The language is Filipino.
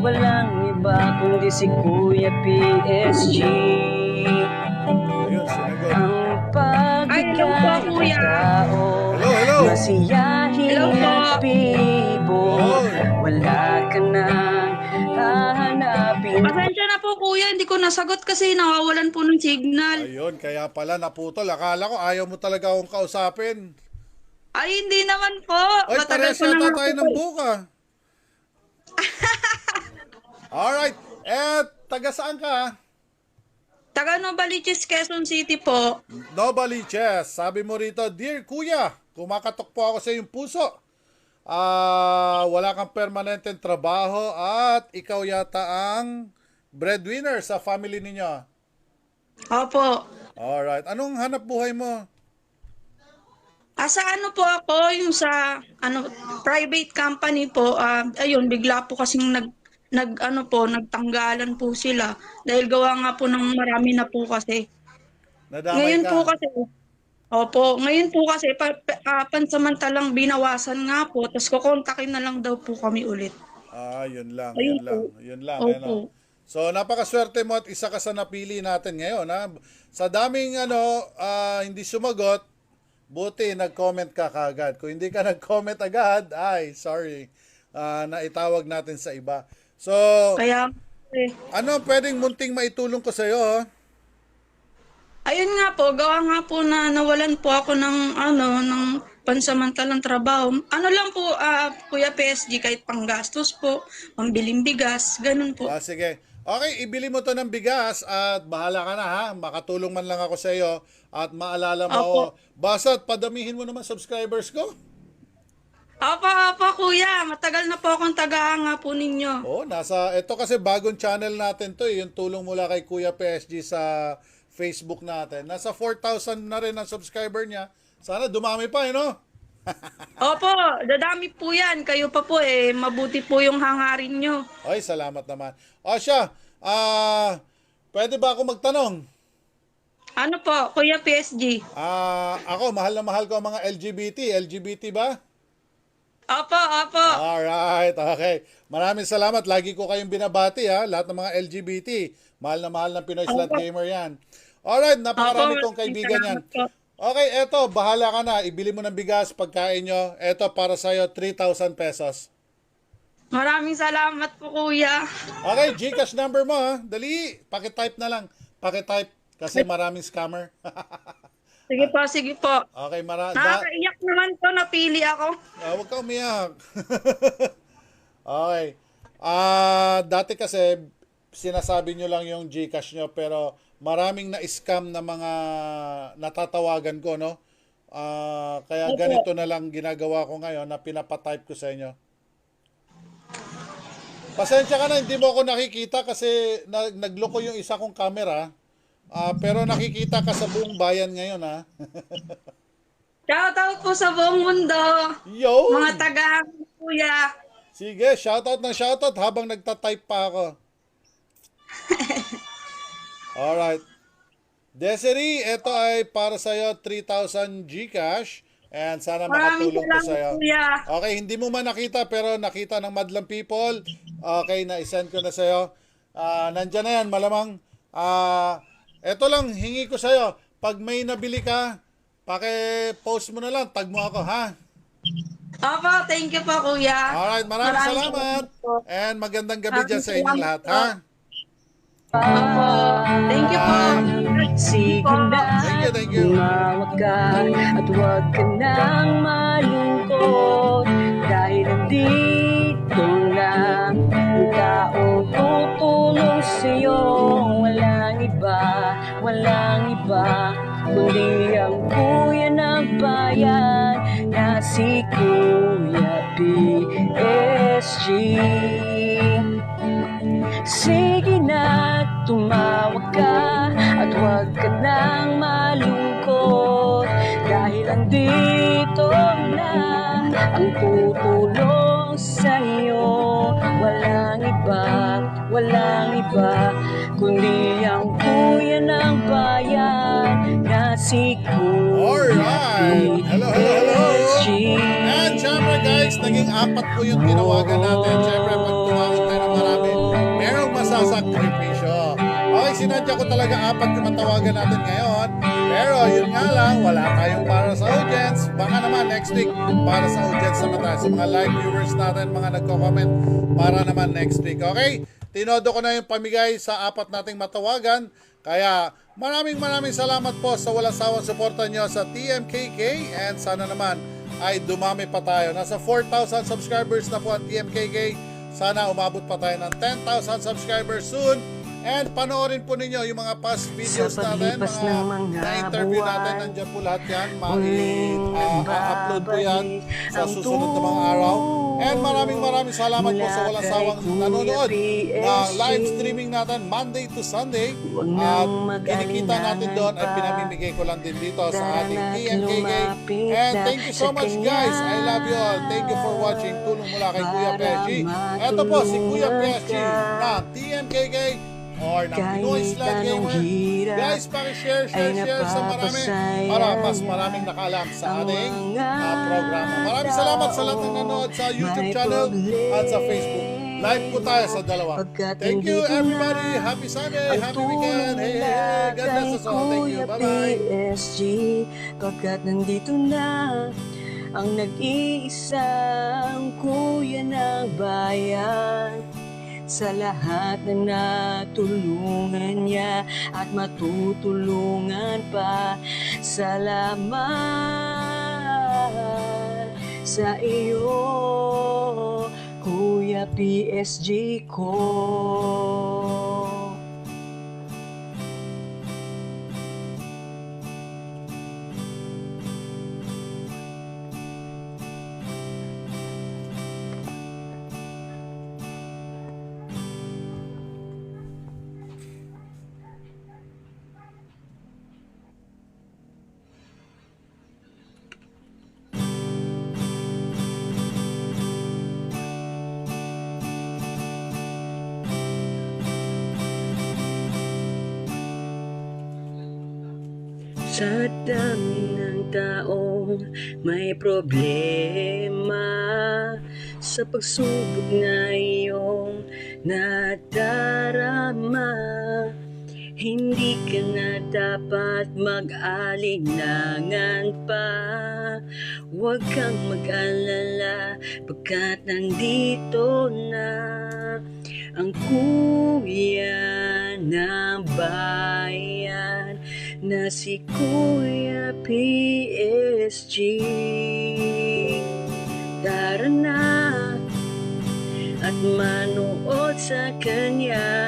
walang iba kundi si Kuya PSG. Ayun, sinagot. Ang Ay, hello po, pagbigay ng kuya. tao, Hello. masiyahin Hello po. at bibo, Yun. wala ka nang hahanapin. Pasensya na po, kuya. Hindi ko nasagot kasi nawawalan po ng signal. Ayun, kaya pala naputol. Akala ko ayaw mo talaga akong kausapin. Ay, hindi naman po. Ay, Matagal parehas ko na yata nga tayo po. ng buka. Alright. Taga saan ka? Taga Novaliches, Quezon City po. Novaliches. Sabi mo rito, Dear Kuya, kumakatok po ako sa iyong puso. Wala kang permanenteng trabaho at ikaw yata ang breadwinner sa family ninyo. Opo. Alright. Anong hanap buhay mo? Sa ano po ako, yung sa private company po, ayun, bigla po kasing nagtanggalan po sila. Dahil gawa nga po ng marami na po kasi. Nadamay Ngayon ka? po kasi, ngayon po kasi, pansamantalang binawasan nga po, tapos kukontakin na lang daw po kami ulit. Yun lang, Ayun yun po. lang, yun lang. Opo. Ano. So, napakaswerte mo at isa ka sa napili natin ngayon. Ha? Sa daming hindi sumagot, buti nag-comment ka kagad. Kung hindi ka nag-comment agad, ay, sorry, naitawag natin sa iba. So, Kaya, ano pwedeng munting maitulong ko sa'yo? Ha? ayun nga po, gawa nga po na nawalan po ako ng pansamantalang trabaho. Ano lang po, Kuya PSG, kahit panggastos po, pambiling bigas, ganun po. Sige. Okay, ibili mo to ng bigas at bahala ka na ha. Makatulong man lang ako sa iyo at maalala mo ako. Opo. Basta padamihin mo naman subscribers ko. Opo, kuya. Matagal na po akong tagahanga po ninyo. Ito kasi bagong channel natin to yung tulong mula kay Kuya PSG sa Facebook natin. Nasa 4,000 na rin ang subscriber niya. Sana dumami pa no? Opo, dadami po yan. Kayo pa po mabuti po yung hangarin nyo. Ay, salamat naman. Siya, pwede ba ako magtanong? Ano po, Kuya PSG? Ako, mahal na mahal ko ang mga LGBT. LGBT ba? Opo. Alright, okay. Maraming salamat. Lagi ko kayong binabati ha. Lahat ng mga LGBT. Mahal na mahal ng Pinoy Slot Gamer yan. Alright, napakarami Opo, kong kaibigan yan. salamat po. Okay, eto, bahala ka na. Ibili mo ng bigas, pagkain nyo. Eto, para sa'yo, 3,000 pesos. Maraming salamat po, Kuya. Okay, GCash number mo ha. Dali, pakitype na lang. Pakitype kasi maraming scammer. Sige po. Okay, Nakakaiyak naman po, napili ako. huwag ka umiyak. Okay. Dati kasi, sinasabi nyo lang yung GCash nyo, pero maraming na-scam na mga natatawagan ko, no? Kaya Opo. ganito na lang ginagawa ko ngayon na pinapatype ko sa inyo. Pasensya ka na, hindi mo ako nakikita kasi nagloko yung isa kong camera. Pero nakikita ka sa buong bayan ngayon, ha? Shoutout po sa buong mundo. Yo! Mga taga Kuya. Sige, shoutout ng shoutout habang nagtatype pa ako. Alright. Desiree, ito ay para sa'yo 3,000 GCash. And sana Maraming makatulong ko salamat, sa'yo. Kuya. Okay, hindi mo man nakita pero nakita ng madlang people. Okay, na-send ko na sa'yo. Nandyan na yan, malamang. Ito lang, hingi ko sa'yo. Pag may nabili ka, paki-post mo na lang. Tag mo ako, ha? Opo, thank you po, Kuya. Alright, maraming salamat. po. And magandang gabi dyan sa inyong Salamat lahat, po. ha? Opo. Thank you po. Sige na, Thank you. tumawag ka at huwag ka nang malungkot dahil nandito na ang taong tutulong sa'yo. Walang iba kundi ang kuya ng bayan na si Kuya PSG. Sige na, tumawag ka at huwag ka nang malungkot dahil andito na ang tutulong sa'yo. Walang iba kundi ang kuya ng bayan na si Kuya Alright! Hello! PSG. And syempre guys, naging 4 po yung tinawagan natin. Syempre, pag tumawag tayo ng marami, sakripisyo. Okay, sinadya ko talaga 4 yung matawagan natin ngayon. Pero yun nga lang, wala tayong para sa audience. Baka naman next week, para sa audience naman tayo. Sa mga live viewers natin, mga nagko-comment, para naman next week. Okay? Tinodo ko na yung pamigay sa 4 nating matawagan. Kaya maraming salamat po sa walang sawang suporta nyo sa TMKK. And sana naman ay dumami pa tayo. Nasa 4,000 subscribers na po ang TMKK. Sana umabot pa tayo ng 10,000 subscribers soon. And panoorin po ninyo yung mga past videos natin, mga na-interview natin, nandiyan po lahat yan. Ma-upload po yan sa susunod na mga araw. And maraming salamat po sa walang sawang nanonood na live streaming natin Monday to Sunday. At kinikita natin doon ay pinamimigay ko lang din dito sa ating TMKK. And thank you so much guys. I love you all. Thank you for watching. Tulong mula kay Kuya PSG. Ito po si Kuya PSG ng TMKK or ng Pinoy Slang Gamer. Guys, pakishare sa marami para mas maraming nakaalam sa ating programa. Maraming salamat sa lahat ng nanonood sa YouTube channel at sa Facebook. Live po tayo sa dalawa. Thank you everybody. Happy Sunday. Happy weekend. Hey. God bless us all. Thank you. Bye-bye. PSG, pagkat nandito na ang nag-iisang kuya ng bayan. Sa lahat na natulungan niya at matutulungan pa, salamat sa iyo, Kuya PSG ko. Sa dami ng taong may problema, sa pagsubok na iyong nadarama, hindi ka na dapat mag-alinlangan pa. Huwag kang mag-alala pagkat nandito na ang kuya ng bayan na si Kuya PSG. Tara na at manood sa kanya